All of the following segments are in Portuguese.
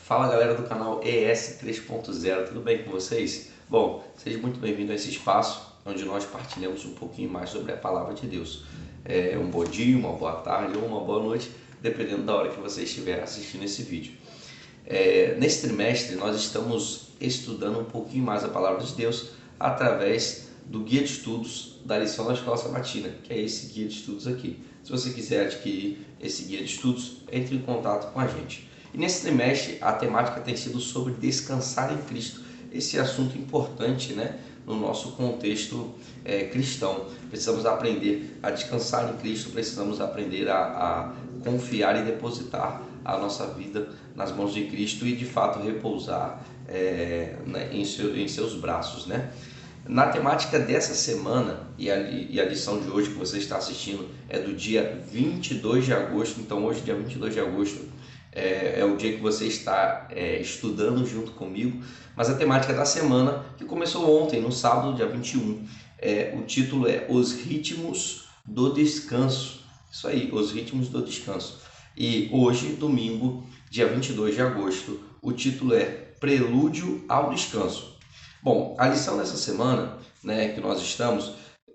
Fala galera do canal ES 3.0, tudo bem com vocês? Bom, seja muito bem-vindo a esse espaço onde nós partilhamos um pouquinho mais sobre a palavra de Deus. Um bom dia, uma boa tarde ou uma boa noite, dependendo da hora que você estiver assistindo esse vídeo. Nesse trimestre nós estamos estudando um pouquinho mais a palavra de Deus através do guia de estudos da lição da Escola Sabatina, que é esse guia de estudos aqui. Se você quiser adquirir esse guia de estudos, entre em contato com a gente. E nesse trimestre a temática tem sido sobre descansar em Cristo, esse assunto importante, né, no nosso contexto cristão. Precisamos aprender a descansar em Cristo, precisamos aprender a confiar e depositar a nossa vida nas mãos de Cristo e de fato repousar em seus braços, né? Na temática dessa semana, e a lição de hoje que você está assistindo é do dia 22 de agosto, então hoje, dia 22 de agosto, é o dia que você está estudando junto comigo, mas a temática da semana, que começou ontem, no sábado, dia 21, o título é Os Ritmos do Descanso. Isso aí, Os Ritmos do Descanso. E hoje, domingo, dia 22 de agosto, o título é Prelúdio ao Descanso. Bom, a lição dessa semana, né, que nós estamos,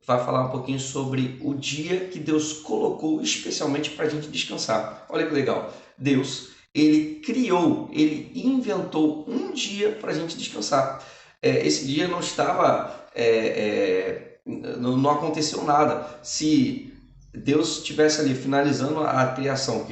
vai falar um pouquinho sobre o dia que Deus colocou especialmente para a gente descansar. Olha que legal, Deus, ele criou, ele inventou um dia para a gente descansar. Esse dia não estava, não aconteceu nada. Se Deus estivesse ali finalizando a criação,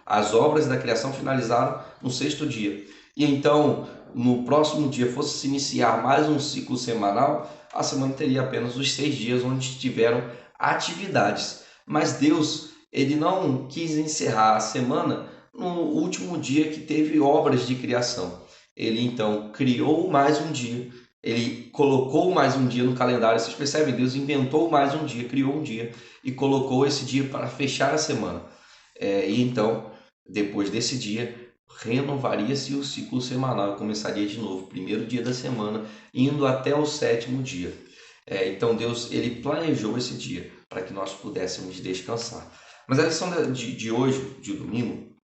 as obras da criação finalizaram no sexto dia, e então no próximo dia fosse se iniciar mais um ciclo semanal, a semana teria apenas os 6 dias onde tiveram atividades. Mas Deus, ele não quis encerrar a semana no último dia que teve obras de criação. Ele então criou mais um dia, ele colocou mais um dia no calendário. Vocês percebem? Deus inventou mais um dia, criou um dia e colocou esse dia para fechar a semana. E então, depois desse dia, renovaria-se o ciclo semanal, começaria de novo, primeiro dia da semana, indo até o 7º dia. Então Deus, ele planejou esse dia para que nós pudéssemos descansar. Mas a lição de hoje, de domingo,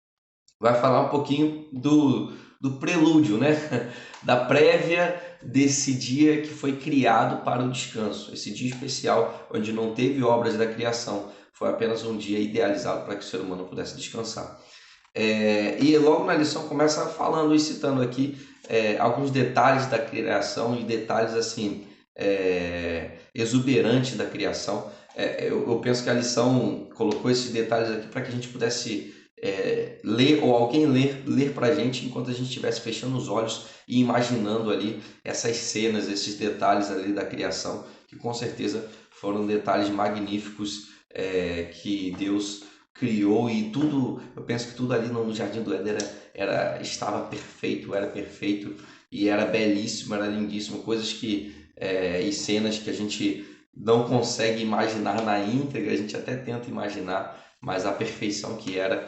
vai falar um pouquinho do prelúdio, né? Da prévia desse dia que foi criado para o descanso, esse dia especial onde não teve obras da criação, foi apenas um dia idealizado para que o ser humano pudesse descansar. E logo na lição começa falando e citando aqui alguns detalhes da criação e detalhes assim exuberantes da criação. Eu penso que a lição colocou esses detalhes aqui para que a gente pudesse ler, ou alguém ler para a gente enquanto a gente estivesse fechando os olhos e imaginando ali essas cenas, esses detalhes ali da criação, que com certeza foram detalhes magníficos que Deus criou. E tudo, eu penso que tudo ali no Jardim do Éden estava perfeito, era perfeito e era belíssimo, era lindíssimo, coisas e cenas que a gente não consegue imaginar na íntegra, a gente até tenta imaginar, mas a perfeição que era,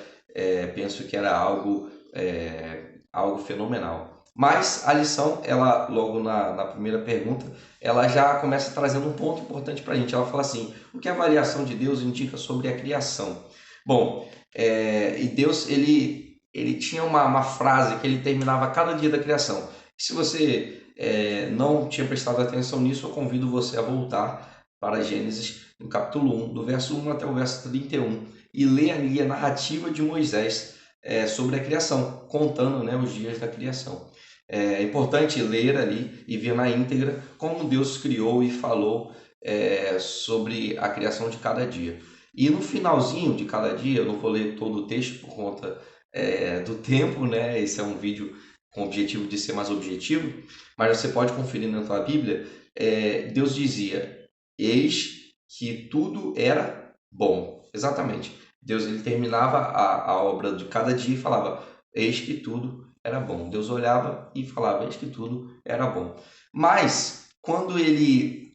penso que era algo fenomenal. Mas a lição, ela logo na primeira pergunta, ela já começa trazendo um ponto importante para a gente. Ela fala assim: o que a avaliação de Deus indica sobre a criação? Bom, e Deus, ele tinha uma frase que ele terminava cada dia da criação. Se você não tinha prestado atenção nisso, eu convido você a voltar para Gênesis, no capítulo 1, do verso 1 até o verso 31, e ler ali a narrativa de Moisés sobre a criação, contando, né, os dias da criação. É importante ler ali e ver na íntegra como Deus criou e falou sobre a criação de cada dia. E no finalzinho de cada dia, eu não vou ler todo o texto por conta do tempo, né? Esse é um vídeo com o objetivo de ser mais objetivo, mas você pode conferir na tua Bíblia. Deus dizia: eis que tudo era bom. Exatamente. Deus, ele terminava a obra de cada dia e falava: eis que tudo era bom. Deus olhava e falava: eis que tudo era bom. Mas quando ele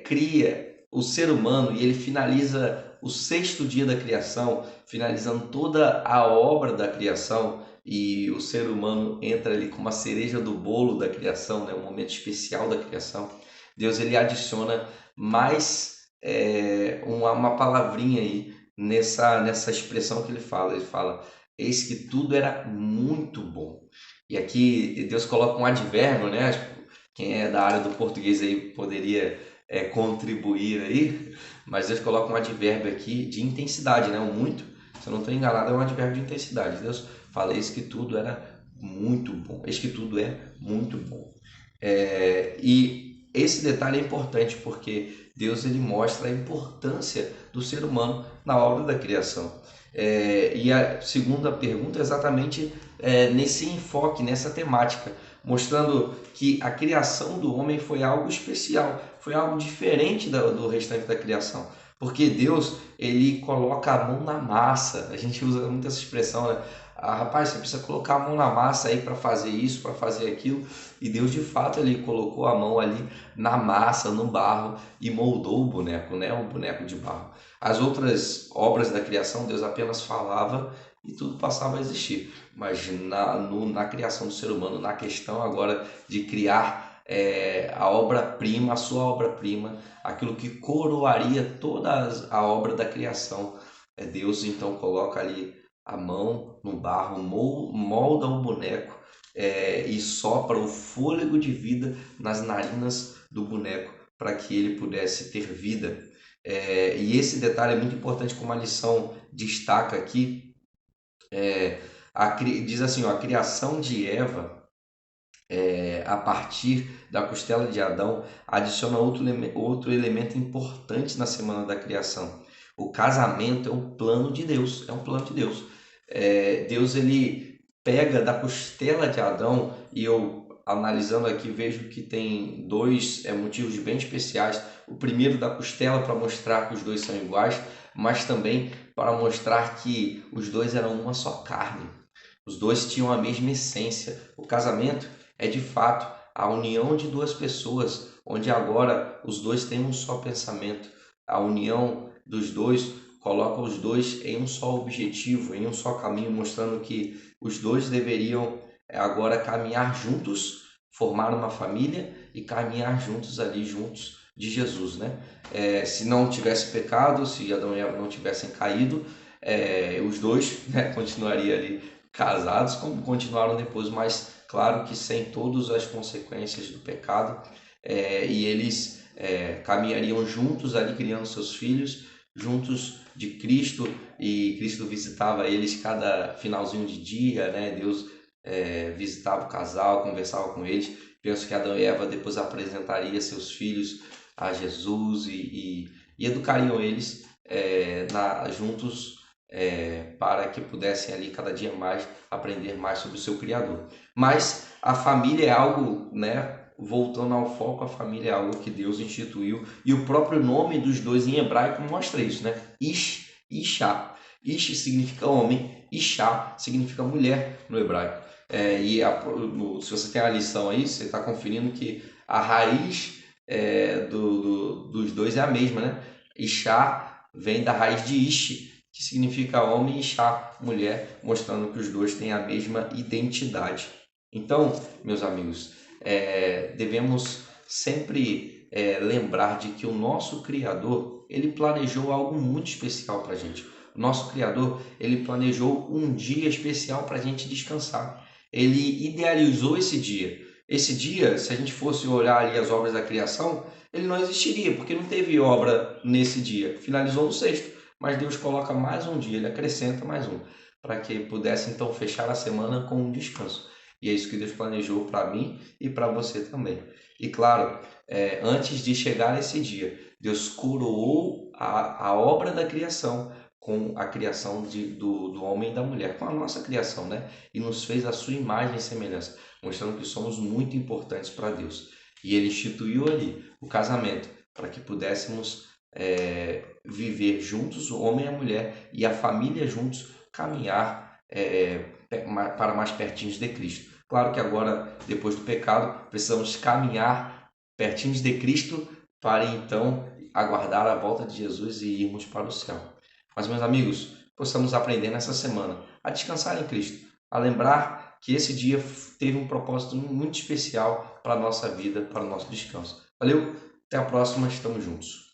cria o ser humano e ele finaliza o 6º dia da criação, finalizando toda a obra da criação, e o ser humano entra ali como a cereja do bolo da criação, né? Um momento especial da criação. Deus, ele adiciona mais uma palavrinha aí nessa expressão que ele fala. Ele fala: eis que tudo era muito bom. E aqui Deus coloca um advérbio, né? Quem é da área do português aí poderia contribuir aí, mas Deus coloca um advérbio aqui de intensidade, né? O muito, se eu não estou enganado, é um advérbio de intensidade. Deus fala, eis que tudo era muito bom, eis que tudo é muito bom. E esse detalhe é importante porque Deus ele mostra a importância do ser humano na obra da criação. E a segunda pergunta é exatamente nesse enfoque, nessa temática, mostrando que a criação do homem foi algo especial, foi algo diferente do restante da criação. Porque Deus, ele coloca a mão na massa. A gente usa muito essa expressão, né? Rapaz, você precisa colocar a mão na massa aí para fazer isso, para fazer aquilo. E Deus, de fato, ele colocou a mão ali na massa, no barro e moldou o boneco, né? O boneco de barro. As outras obras da criação, Deus apenas falava e tudo passava a existir. Mas na criação do ser humano, na questão agora de criar a obra-prima, a sua obra-prima, aquilo que coroaria toda a obra da criação, Deus então coloca ali a mão no barro, molda o boneco e sopra o fôlego de vida nas narinas do boneco para que ele pudesse ter vida. E esse detalhe é muito importante, como a lição destaca aqui. Diz assim, ó, a criação de Eva, a partir da costela de Adão, adiciona outro elemento importante na semana da criação. O casamento é um plano de Deus, é um plano de Deus. Deus ele pega da costela de Adão, e eu analisando aqui vejo que tem dois motivos bem especiais. O primeiro da costela para mostrar que os dois são iguais, mas também para mostrar que os dois eram uma só carne. Os dois tinham a mesma essência. O casamento é de fato a união de duas pessoas, onde agora os dois têm um só pensamento. A união dos dois coloca os dois em um só objetivo, em um só caminho, mostrando que os dois deveriam agora caminhar juntos, formar uma família e caminhar juntos ali, juntos de Jesus, né? Se não tivesse pecado, se Adão e Eva não tivessem caído, os dois, né, continuariam ali casados, como continuaram depois, mas claro que sem todas as consequências do pecado, e eles caminhariam juntos ali, criando seus filhos, juntos de Cristo, e Cristo visitava eles cada finalzinho de dia, né? Deus visitava o casal, conversava com eles. Penso que Adão e Eva depois apresentaria seus filhos a Jesus e educariam eles juntos, para que pudessem ali cada dia mais aprender mais sobre o seu Criador. Mas a família é algo, né? Voltando ao foco, a família é algo que Deus instituiu, e o próprio nome dos dois em hebraico mostra isso, né? Ish e Ishá. Ish significa homem, Ishá significa mulher no hebraico. Se você tem a lição aí, você está conferindo que a raiz dos dois é a mesma, né? Ishá vem da raiz de Ish, que significa homem, e Ishá, mulher, mostrando que os dois têm a mesma identidade. Então, meus amigos, devemos sempre lembrar de que o nosso Criador, ele planejou algo muito especial para a gente. O nosso Criador, ele planejou um dia especial para a gente descansar. Ele idealizou esse dia. Esse dia, se a gente fosse olhar ali as obras da criação, ele não existiria, porque não teve obra nesse dia. Finalizou no sexto, mas Deus coloca mais um dia, ele acrescenta mais um, para que pudesse então fechar a semana com um descanso. E é isso que Deus planejou para mim e para você também. E claro, antes de chegar esse dia, Deus coroou a obra da criação com a criação do homem e da mulher, com a nossa criação, né? E nos fez a sua imagem e semelhança, mostrando que somos muito importantes para Deus. E Ele instituiu ali o casamento para que pudéssemos viver juntos, o homem e a mulher, e a família juntos, caminhar para mais pertinho de Cristo. Claro que agora, depois do pecado, precisamos caminhar pertinho de Cristo para então aguardar a volta de Jesus e irmos para o céu. Mas, meus amigos, possamos aprender nessa semana a descansar em Cristo, a lembrar que esse dia teve um propósito muito especial para a nossa vida, para o nosso descanso. Valeu, até a próxima, estamos juntos.